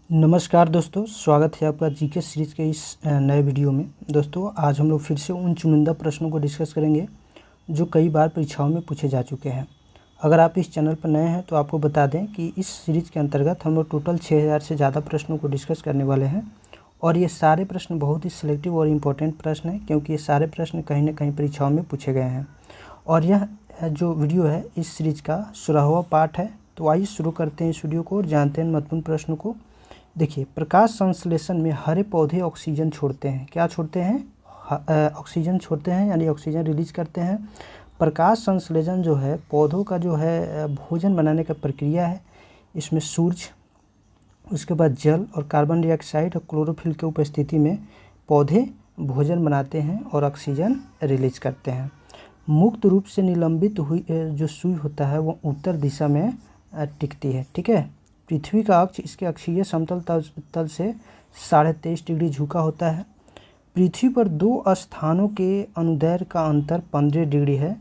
नमस्कार दोस्तों, स्वागत है आपका जीके सीरीज़ के इस नए वीडियो में। दोस्तों, आज हम लोग फिर से उन चुनिंदा प्रश्नों को डिस्कस करेंगे जो कई बार परीक्षाओं में पूछे जा चुके हैं। अगर आप इस चैनल पर नए हैं तो आपको बता दें कि इस सीरीज़ के अंतर्गत हम लोग टोटल 6000 से ज़्यादा प्रश्नों को डिस्कस करने वाले हैं और ये सारे प्रश्न बहुत ही सिलेक्टिव और इम्पोर्टेंट प्रश्न हैं, क्योंकि ये सारे प्रश्न कहीं ना कहीं परीक्षाओं में पूछे गए हैं। और यह जो वीडियो है इस सीरीज़ का 16वां पार्ट है। तो आइए शुरू करते हैं इस वीडियो को और जानते हैं महत्वपूर्ण प्रश्नों को। देखिए, प्रकाश संश्लेषण में हरे पौधे ऑक्सीजन छोड़ते हैं। क्या छोड़ते हैं? ऑक्सीजन छोड़ते हैं, यानी ऑक्सीजन रिलीज करते हैं। प्रकाश संश्लेषण जो है पौधों का जो है भोजन बनाने का प्रक्रिया है। इसमें सूर्य, उसके बाद जल और कार्बन डाइऑक्साइड और क्लोरोफिल की उपस्थिति में पौधे भोजन बनाते हैं और ऑक्सीजन रिलीज करते हैं। मुक्त रूप से निलंबित हुई जो सुई होता है वो उत्तर दिशा में टिकती है। ठीक है। पृथ्वी का अक्ष इसके अक्षीय समतल तल से 23.5 डिग्री झुका होता है। पृथ्वी पर दो स्थानों के अनुदैर्ध्य का अंतर 15 डिग्री है,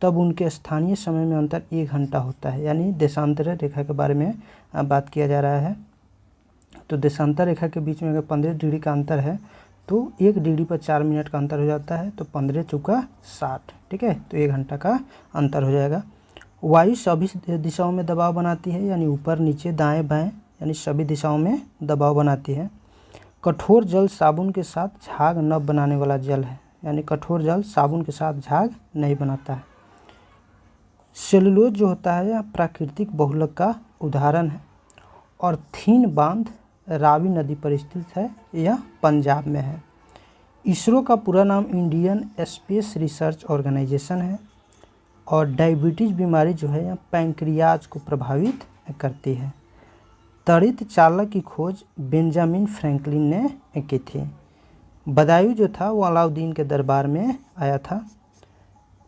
तब उनके स्थानीय समय में अंतर 1 घंटा होता है। यानी देशांतर रेखा के बारे में बात किया जा रहा है। तो देशांतर रेखा के बीच में अगर 15 डिग्री का अंतर है तो 1 डिग्री पर 4 मिनट का अंतर हो जाता है। तो 15 चौका 60, ठीक है। तो 1 घंटा का अंतर हो जाएगा। वायु सभी दिशाओं में दबाव बनाती है, यानी ऊपर नीचे दाएं बाएं, यानी सभी दिशाओं में दबाव बनाती है। कठोर जल साबुन के साथ झाग न बनाने वाला जल है, यानी कठोर जल साबुन के साथ झाग नहीं बनाता है। सेलुलोज जो होता है यह प्राकृतिक बहुलक का उदाहरण है। और थीन बांध रावी नदी पर स्थित है, यह पंजाब में है। इसरो का पूरा नाम इंडियन स्पेस रिसर्च ऑर्गेनाइजेशन है। और डायबिटीज़ बीमारी जो है यह पैंक्रियाज को प्रभावित करती है। तड़ित चालक की खोज बेंजामिन फ्रैंकलिन ने की थी। बदायूं जो था वो अलाउद्दीन के दरबार में आया था।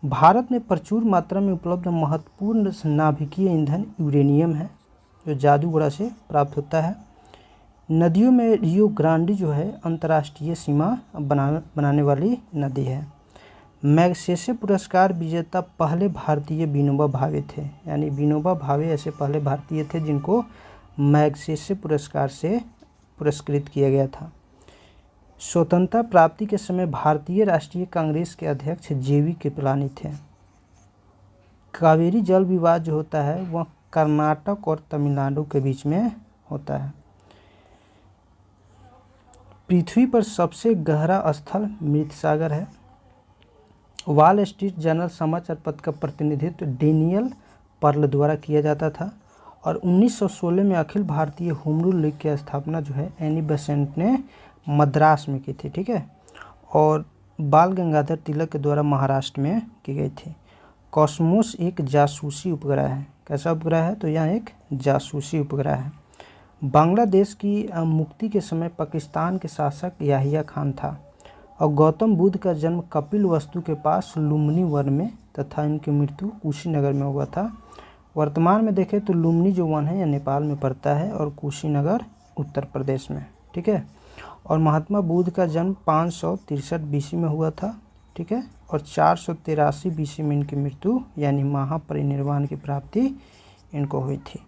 भारत में प्रचुर मात्रा में उपलब्ध महत्वपूर्ण नाभिकीय ईंधन यूरेनियम है, जो जादूगोड़ा से प्राप्त होता है। नदियों में रियो ग्रांडी जो है अंतर्राष्ट्रीय सीमा बनाने वाली नदी है। मैग्सेसे पुरस्कार विजेता पहले भारतीय विनोबा भावे थे, यानी विनोबा भावे ऐसे पहले भारतीय थे जिनको मैग्सेसे पुरस्कार से पुरस्कृत किया गया था। स्वतंत्रता प्राप्ति के समय भारतीय राष्ट्रीय कांग्रेस के अध्यक्ष जेवी कृपलानी थे। कावेरी जल विवाद जो होता है वह कर्नाटक और तमिलनाडु के बीच में होता है। पृथ्वी पर सबसे गहरा स्थल मृत सागर है। वॉल स्ट्रीट जर्नल समाचार पत्र का प्रतिनिधित्व डेनियल पर्ल द्वारा किया जाता था। और 1916 में Akhil Bharatiya home rule league की स्थापना जो है एनी बेसेंट ने मद्रास में की थी, ठीक है। और बाल गंगाधर तिलक के द्वारा महाराष्ट्र में की गई थी। कॉस्मोस एक जासूसी उपग्रह है। कैसा उपग्रह है? तो यह एक जासूसी उपग्रह है। बांग्लादेश की मुक्ति के समय पाकिस्तान के शासक याहिया खान था। और गौतम बुद्ध का जन्म कपिल वस्तु के पास लुम्बिनी वन में तथा इनकी मृत्यु कुशीनगर में हुआ था। वर्तमान में देखें तो लुम्बिनी जो वन है यह नेपाल में पड़ता है और कुशीनगर उत्तर प्रदेश में, ठीक है। और महात्मा बुद्ध का जन्म 563 बीसी में हुआ था, ठीक है। और 483 बीसी में इनकी मृत्यु यानी महापरिनिर्वाण की प्राप्ति इनको हुई थी।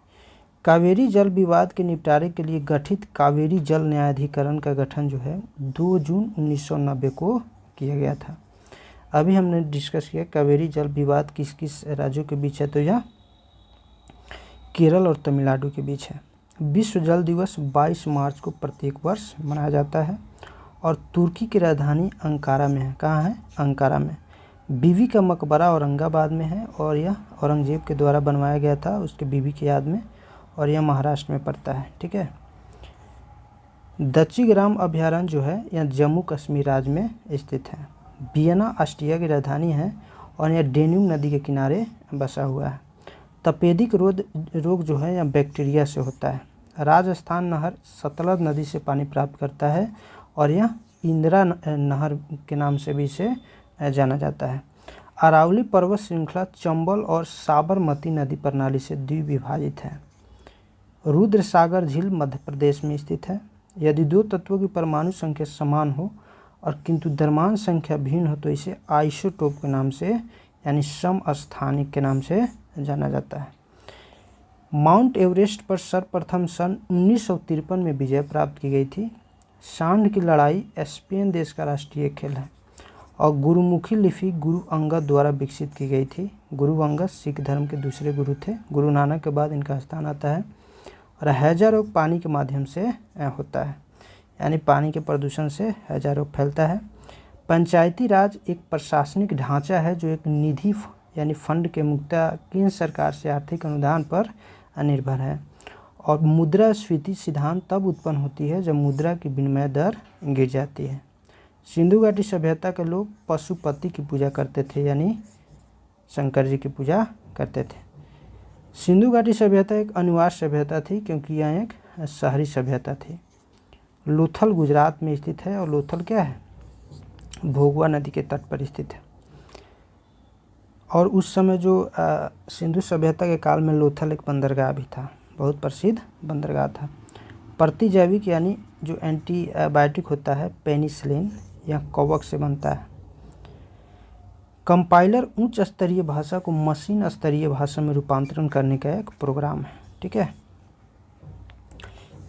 कावेरी जल विवाद के निपटारे के लिए गठित कावेरी जल न्यायाधिकरण का गठन जो है 2 जून 1990 को किया गया था। अभी हमने डिस्कस किया कावेरी जल विवाद किस किस राज्यों के बीच है, तो यह केरल और तमिलनाडु के बीच है। विश्व जल दिवस 22 मार्च को प्रत्येक वर्ष मनाया जाता है। और तुर्की की राजधानी अंकारा में है। कहाँ है? अंकारा में। बीबी का मकबरा औरंगाबाद में है और यह औरंगजेब के द्वारा बनवाया गया था उसके बीबी की याद में, और यह महाराष्ट्र में पड़ता है, ठीक है। दच्चीग्राम अभयारण्य जो है यह जम्मू कश्मीर राज्य में स्थित है। वियना ऑस्ट्रिया की राजधानी है और यह डेन्यूब नदी के किनारे बसा हुआ है। तपेदिक रोग जो है यह बैक्टीरिया से होता है। राजस्थान नहर सतलज नदी से पानी प्राप्त करता है और यह इंदिरा नहर के नाम से भी इसे जाना जाता है। अरावली पर्वत श्रृंखला चंबल और साबरमती नदी प्रणाली से द्विविभाजित है। रुद्र सागर झील मध्य प्रदेश में स्थित है। यदि दो तत्वों की परमाणु संख्या समान हो और किंतु द्रव्यमान संख्या भिन्न हो तो इसे आइसोटोप के नाम से यानी समस्थानिक के नाम से जाना जाता है। माउंट एवरेस्ट पर सर्वप्रथम सन 1953 में विजय प्राप्त की गई थी। सांड की लड़ाई स्पेन देश का राष्ट्रीय खेल है और गुरुमुखी लिपि गुरु अंगद द्वारा विकसित की गई थी। गुरु अंगद सिख धर्म के दूसरे गुरु थे। गुरु नानक के बाद इनका स्थान आता है। और हैजा रोग पानी के माध्यम से होता है, यानी पानी के प्रदूषण से हैजा रोग फैलता है। पंचायती राज एक प्रशासनिक ढांचा है जो एक निधि यानी फंड के मुक्ता केंद्र सरकार से आर्थिक अनुदान पर निर्भर है। और मुद्रास्फीति सिद्धांत तब उत्पन्न होती है जब मुद्रा की विनिमय दर गिर जाती है। सिंधु घाटी सभ्यता के लोग पशुपति की पूजा करते थे, यानी शंकर जी की पूजा करते थे। सिंधु घाटी सभ्यता एक अनिवासी सभ्यता थी क्योंकि यह एक शहरी सभ्यता थी। लोथल गुजरात में स्थित है और लोथल क्या है, भोगवा नदी के तट पर स्थित है। और उस समय जो सिंधु सभ्यता के काल में लोथल एक बंदरगाह भी था, बहुत प्रसिद्ध बंदरगाह था। प्रतिजैविक यानी जो एंटीबायोटिक होता है पेनिसिलिन या कवक से बनता है। कंपाइलर उच्च स्तरीय भाषा को मशीन स्तरीय भाषा में रूपांतरण करने का एक प्रोग्राम है। ठीक है,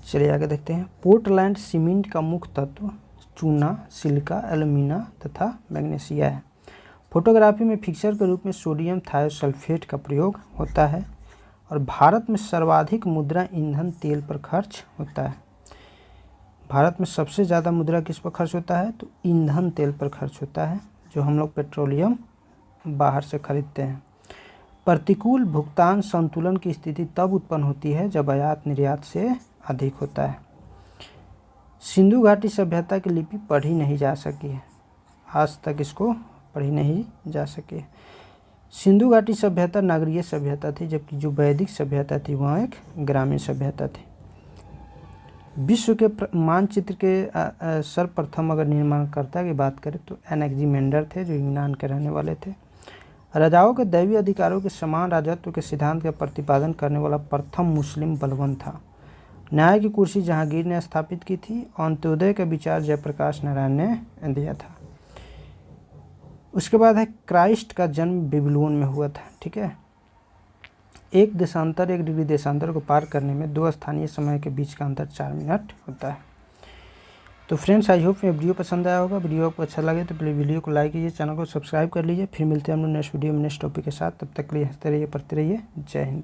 चलिए आगे देखते हैं। पोर्टलैंड सीमेंट का मुख्य तत्व चूना, सिलिका, एल्यूमिना तथा मैग्नीशिया है। फोटोग्राफी में फिक्सर के रूप में सोडियम थायोसल्फेट का प्रयोग होता है। और भारत में सर्वाधिक मुद्रा ईंधन तेल पर खर्च होता है। भारत में सबसे ज़्यादा मुद्रा किस पर खर्च होता है, तो ईंधन तेल पर खर्च होता है, जो हम लोग पेट्रोलियम बाहर से खरीदते हैं। प्रतिकूल भुगतान संतुलन की स्थिति तब उत्पन्न होती है जब आयात निर्यात से अधिक होता है। सिंधु घाटी सभ्यता की लिपि पढ़ी नहीं जा सकी है, आज तक इसको पढ़ी नहीं जा सकी। सिंधु घाटी सभ्यता नगरीय सभ्यता थी, जबकि जो वैदिक सभ्यता थी वह एक ग्रामीण सभ्यता थी। विश्व के मानचित्र के सर्वप्रथम अगर निर्माणकर्ता की बात करें तो एनेक्जिमेंडर थे, जो यूनान के रहने वाले थे। राजाओं के दैवीय अधिकारों के समान राजत्व के सिद्धांत का प्रतिपादन करने वाला प्रथम मुस्लिम बलबन था। न्याय की कुर्सी जहांगीर ने स्थापित की थी। अंत्योदय का विचार जयप्रकाश नारायण ने दिया था। उसके बाद है क्राइस्ट का जन्म बेबीलोन में हुआ था। ठीक है, एक डिग्री देशांतर को पार करने में 2 स्थानीय समय के बीच का अंतर 4 मिनट होता है। तो फ्रेंड्स, आई होप ये वीडियो पसंद आया होगा। वीडियो आपको अच्छा लगे तो प्लीज़ वीडियो को लाइक कीजिए, चैनल को सब्सक्राइब कर लीजिए। फिर मिलते हैं हम लोग नेक्स्ट वीडियो में नेक्स्ट टॉपिक के साथ। तब तक के लिए हंसते रहिए, पढ़ते रहिए। जय हिंद।